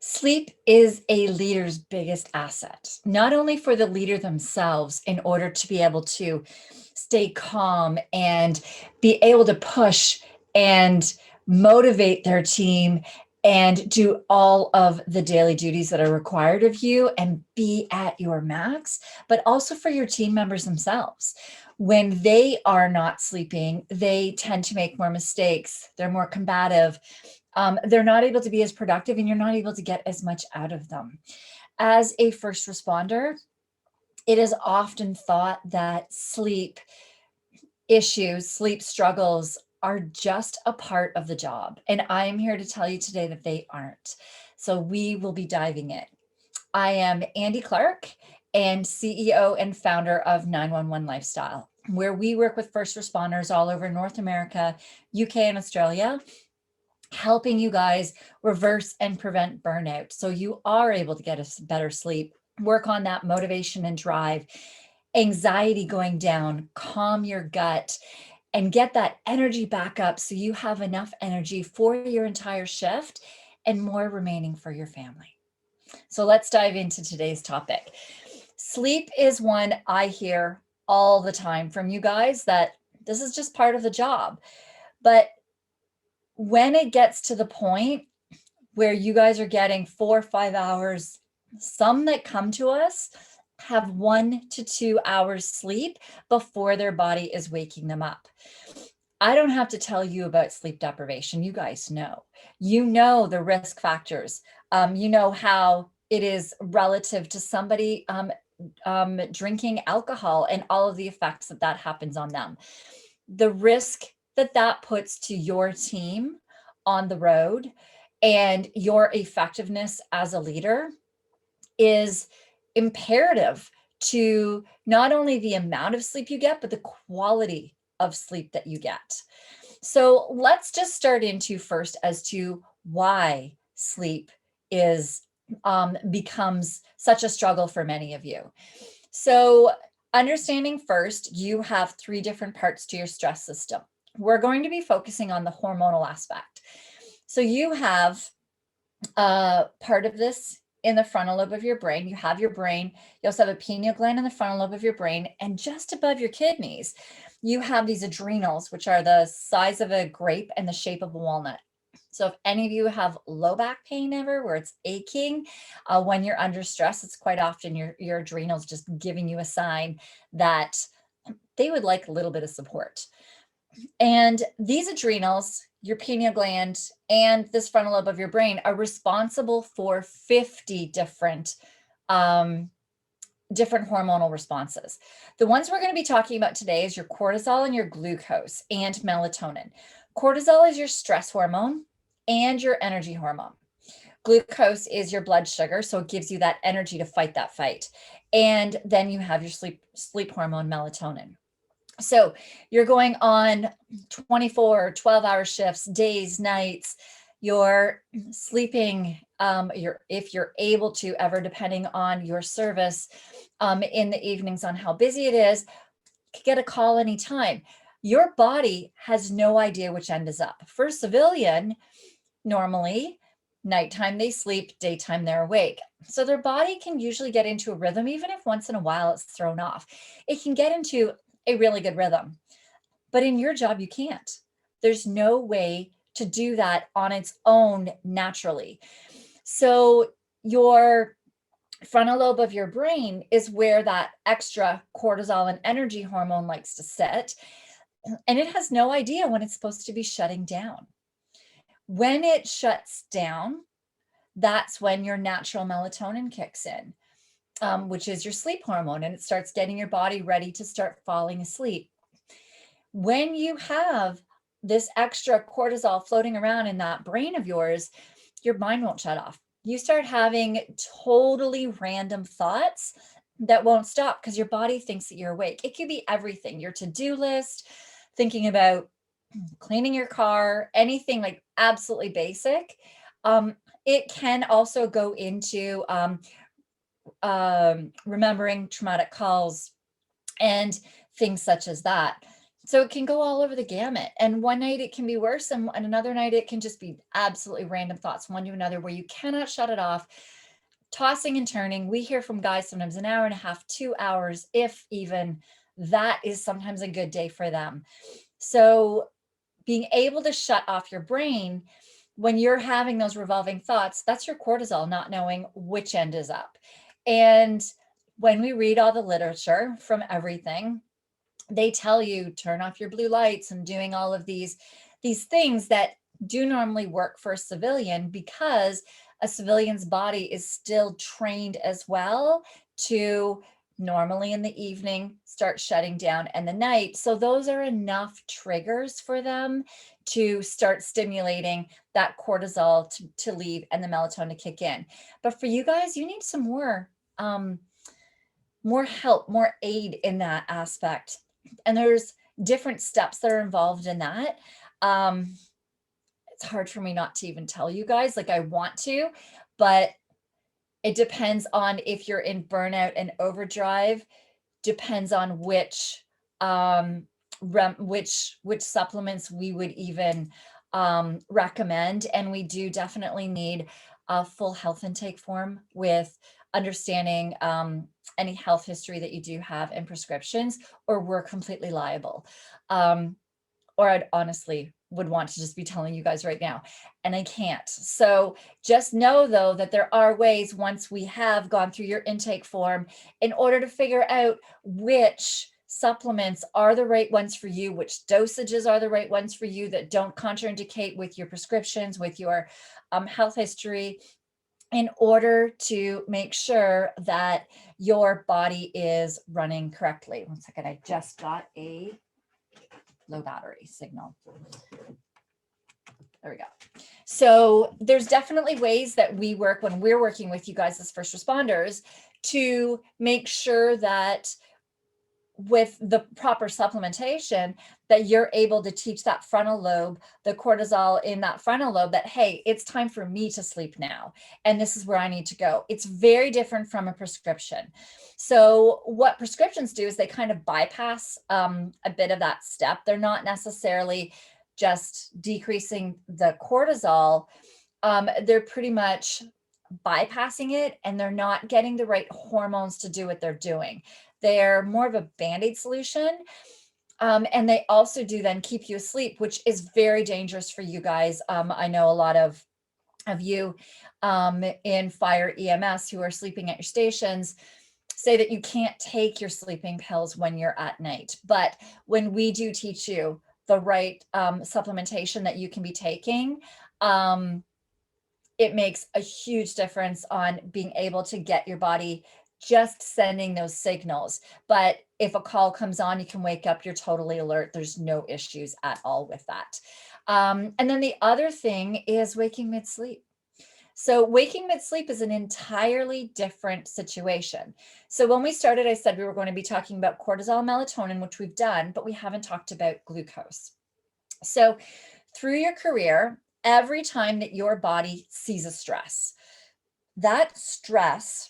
Sleep is a leader's biggest asset, not only for the leader themselves in order to be able to stay calm and be able to push and motivate their team and do all of the daily duties that are required of you and be at your max, but also for your team members themselves. When they are not sleeping, they tend to make more mistakes. They're more combative. They're not able to be as productive, and you're not able to get as much out of them. As a first responder, it is often thought that sleep issues, sleep struggles are just a part of the job. And I am here to tell you today that they aren't. So we will be diving in. I am Andy Clark and CEO and founder of 911 Lifestyle, where we work with first responders all over North America, UK, and Australia, helping you guys reverse and prevent burnout so you are able to get a better sleep, work on that motivation and drive, anxiety going down, calm your gut, and get that energy back up so you have enough energy for your entire shift and more remaining for your family. So let's dive into today's topic. Sleep is one I hear all the time from you guys that this is just part of the job. But when it gets to the point where you guys are getting 4 or 5 hours, some that come to us have 1 to 2 hours sleep before their body is waking them up. I don't have to tell you about sleep deprivation. You guys know. You know the risk factors. You know how it is relative to somebody drinking alcohol and all of the effects that happens on them. The risk that puts to your team on the road and your effectiveness as a leader is imperative to not only the amount of sleep you get, but the quality of sleep that you get. So let's just start into first as to why sleep is becomes such a struggle for many of you. So understanding first, you have 3 different parts to your stress system. We're going to be focusing on the hormonal aspect. So you have part of this in the frontal lobe of your brain. You have your brain. You also have a pineal gland in the frontal lobe of your brain. And just above your kidneys, you have these adrenals, which are the size of a grape and the shape of a walnut. So if any of you have low back pain ever, where it's aching, when you're under stress, it's quite often your adrenals just giving you a sign that they would like a little bit of support. And these adrenals, your pineal gland, and this frontal lobe of your brain are responsible for 50 different hormonal responses. The ones we're going to be talking about today is your cortisol and your glucose and melatonin. Cortisol is your stress hormone and your energy hormone. Glucose is your blood sugar, so it gives you that energy to fight that fight. And then you have your sleep hormone, melatonin. So you're going on 24, 12-hour shifts, days, nights. You're sleeping, if you're able to ever, depending on your service, in the evenings on how busy it is, get a call anytime. Your body has no idea which end is up. For a civilian, normally, nighttime they sleep, daytime they're awake. So their body can usually get into a rhythm, even if once in a while it's thrown off. It can get into a really good rhythm. But in your job, you can't. There's no way to do that on its own naturally. So your frontal lobe of your brain is where that extra cortisol and energy hormone likes to sit. And it has no idea when it's supposed to be shutting down. When it shuts down, that's when your natural melatonin kicks in, which is your sleep hormone, and it starts getting your body ready to start falling asleep. When you have this extra cortisol floating around in that brain of yours, your mind won't shut off. You start having totally random thoughts that won't stop because your body thinks that you're awake. It could be everything, your to-do list, thinking about cleaning your car, anything like absolutely basic. It can also go into remembering traumatic calls and things such as that. So it can go all over the gamut. And one night it can be worse, and another night it can just be absolutely random thoughts, one to another, where you cannot shut it off. Tossing and turning. We hear from guys sometimes an hour and a half, 2 hours, if even. That is sometimes a good day for them. So being able to shut off your brain when you're having those revolving thoughts, that's your cortisol not knowing which end is up. And when we read all the literature from everything, they tell you turn off your blue lights and doing all of these things that do normally work for a civilian, because a civilian's body is still trained as well to normally in the evening start shutting down and the night. So those are enough triggers for them to start stimulating that cortisol to leave and the melatonin to kick in. But for you guys, you need some more help, more aid in that aspect. And there's different steps that are involved in that. It's hard for me not to even tell you guys, like I want to, but it depends on if you're in burnout and overdrive, depends on which which supplements we would even recommend. And we do definitely need a full health intake form with understanding any health history that you do have and prescriptions, or we're completely liable. Or I'd honestly would want to just be telling you guys right now, and I can't. So just know though that there are ways, once we have gone through your intake form, in order to figure out which supplements are the right ones for you, which dosages are the right ones for you that don't contraindicate with your prescriptions, with your health history, in order to make sure that your body is running correctly. One second, I just got a low battery signal. There we go. So there's definitely ways that we work when we're working with you guys as first responders to make sure that with the proper supplementation that you're able to teach that frontal lobe, the cortisol in that frontal lobe, that, hey, it's time for me to sleep now. And this is where I need to go. It's very different from a prescription. So what prescriptions do is they kind of bypass a bit of that step. They're not necessarily just decreasing the cortisol. They're pretty much bypassing it, and they're not getting the right hormones to do what they're doing. They're more of a Band-Aid solution. And they also do then keep you asleep, which is very dangerous for you guys. I know a lot of you in fire EMS who are sleeping at your stations say that you can't take your sleeping pills when you're at night. But when we do teach you the right supplementation that you can be taking, it makes a huge difference on being able to get your body just sending those signals. But if a call comes on, you can wake up, you're totally alert. There's no issues at all with that. And then the other thing is waking mid-sleep. So waking mid-sleep is an entirely different situation. So when we started, I said we were going to be talking about cortisol and melatonin, which we've done, but we haven't talked about glucose. So through your career, every time that your body sees a stress, that stress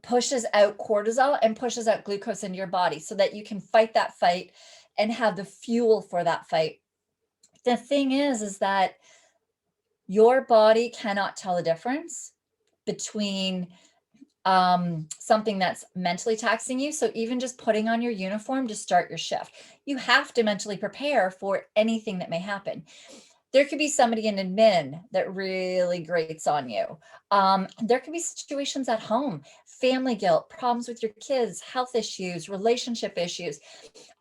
pushes out cortisol and pushes out glucose into your body so that you can fight that fight and have the fuel for that fight. The thing is that your body cannot tell the difference between something that's mentally taxing you. So even just putting on your uniform to start your shift, you have to mentally prepare for anything that may happen. There could be somebody in admin that really grates on you. There could be situations at home, family guilt, problems with your kids, health issues, relationship issues,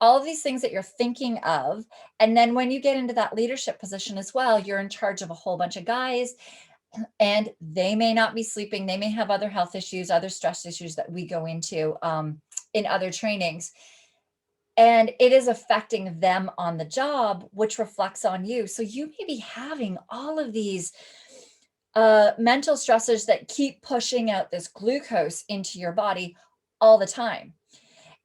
all of these things that you're thinking of. And then when you get into that leadership position as well, you're in charge of a whole bunch of guys, and they may not be sleeping. They may have other health issues, other stress issues that we go into in other trainings. And it is affecting them on the job, which reflects on you. So you may be having all of these mental stressors that keep pushing out this glucose into your body all the time.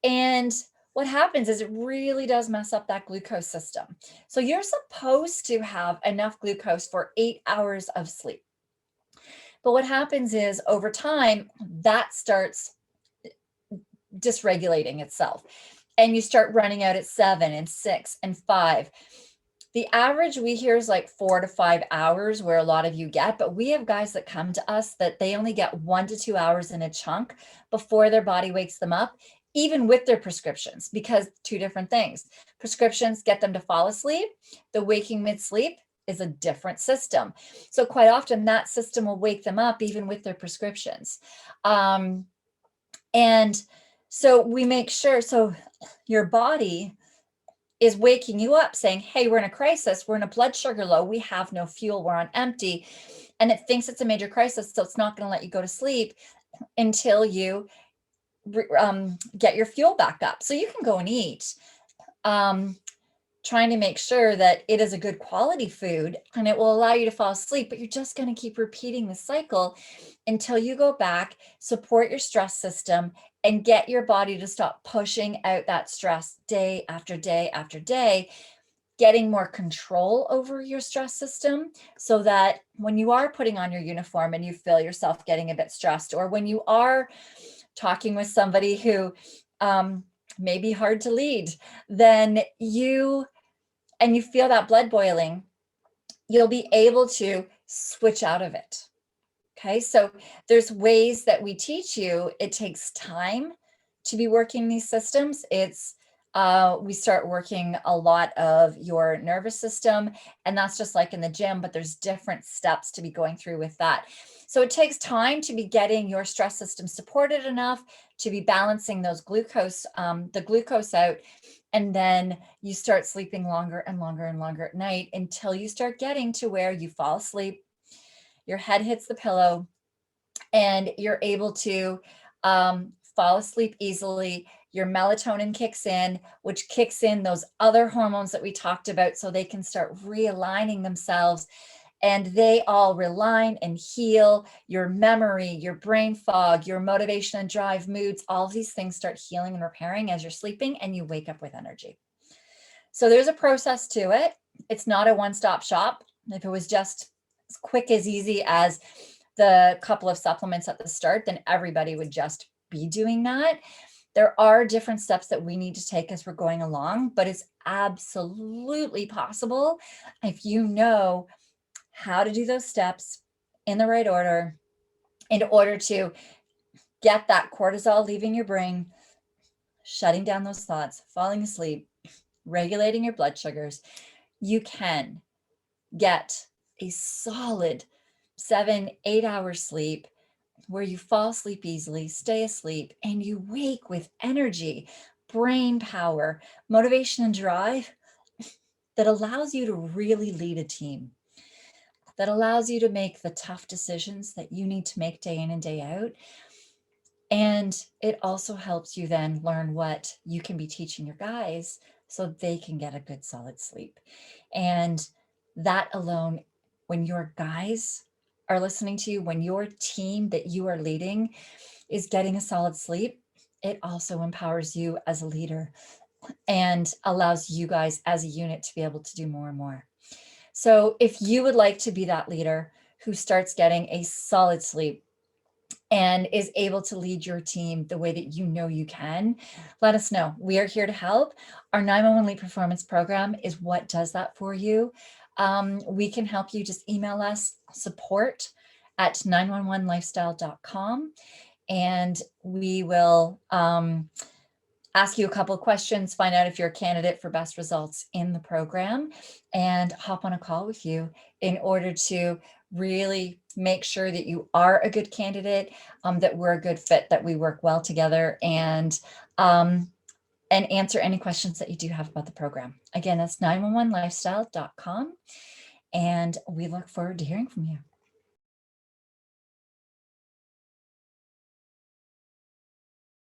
And what happens is it really does mess up that glucose system. So you're supposed to have enough glucose for 8 hours of sleep. But what happens is over time, that starts dysregulating itself. and you start running out at 7 and 6 and 5. The average we hear is like 4 to 5 hours where a lot of you get, but we have guys that come to us that they only get 1 to 2 hours in a chunk before their body wakes them up, even with their prescriptions, because two different things. Prescriptions get them to fall asleep. The waking mid-sleep is a different system. So quite often that system will wake them up even with their prescriptions. And so we make sure, so your body is waking you up saying, hey, we're in a crisis, we're in a blood sugar low, we have no fuel, we're on empty, and it thinks it's a major crisis, so it's not going to let you go to sleep until you get your fuel back up. So you can go and eat, trying to make sure that it is a good quality food and it will allow you to fall asleep, but you're just going to keep repeating the cycle until you go back, support your stress system, and get your body to stop pushing out that stress day after day after day, getting more control over your stress system so that when you are putting on your uniform and you feel yourself getting a bit stressed, or when you are talking with somebody who may be hard to lead, then you feel that blood boiling, you'll be able to switch out of it. Okay, so there's ways that we teach you. It takes time to be working these systems. It's we start working a lot of your nervous system, and that's just like in the gym, but there's different steps to be going through with that. So it takes time to be getting your stress system supported enough to be balancing those glucose, the glucose out, and then you start sleeping longer and longer and longer at night until you start getting to where you fall asleep, your head hits the pillow, and you're able to fall asleep easily. Your melatonin kicks in, which kicks in those other hormones that we talked about so they can start realigning themselves, and they all realign and heal your memory, your brain fog, your motivation and drive, moods. All of these things start healing and repairing as you're sleeping, and you wake up with energy. So there's a process to it. It's not a one-stop shop. If it was just as quick as easy as the couple of supplements at the start, then everybody would just be doing that. There are different steps that we need to take as we're going along, but it's absolutely possible if you know how to do those steps in the right order in order to get that cortisol leaving your brain, shutting down those thoughts, falling asleep, regulating your blood sugars. You can get a solid 7-8 hours sleep where you fall asleep easily, stay asleep, and you wake with energy, brain power, motivation, and drive that allows you to really lead a team, that allows you to make the tough decisions that you need to make day in and day out. And it also helps you then learn what you can be teaching your guys so they can get a good solid sleep. And that alone, when your guys are listening to you, when your team that you are leading is getting a solid sleep, it also empowers you as a leader and allows you guys as a unit to be able to do more and more. So if you would like to be that leader who starts getting a solid sleep and is able to lead your team the way that you know you can, let us know. We are here to help. Our 911 Lead Performance Program is what does that for you. We can help you. Just email us support@911lifestyle.com, and we will ask you a couple of questions, find out if you're a candidate for best results in the program, and hop on a call with you in order to really make sure that you are a good candidate, that we're a good fit, that we work well together, and answer any questions that you do have about the program. Again, that's 911lifestyle.com, and we look forward to hearing from you.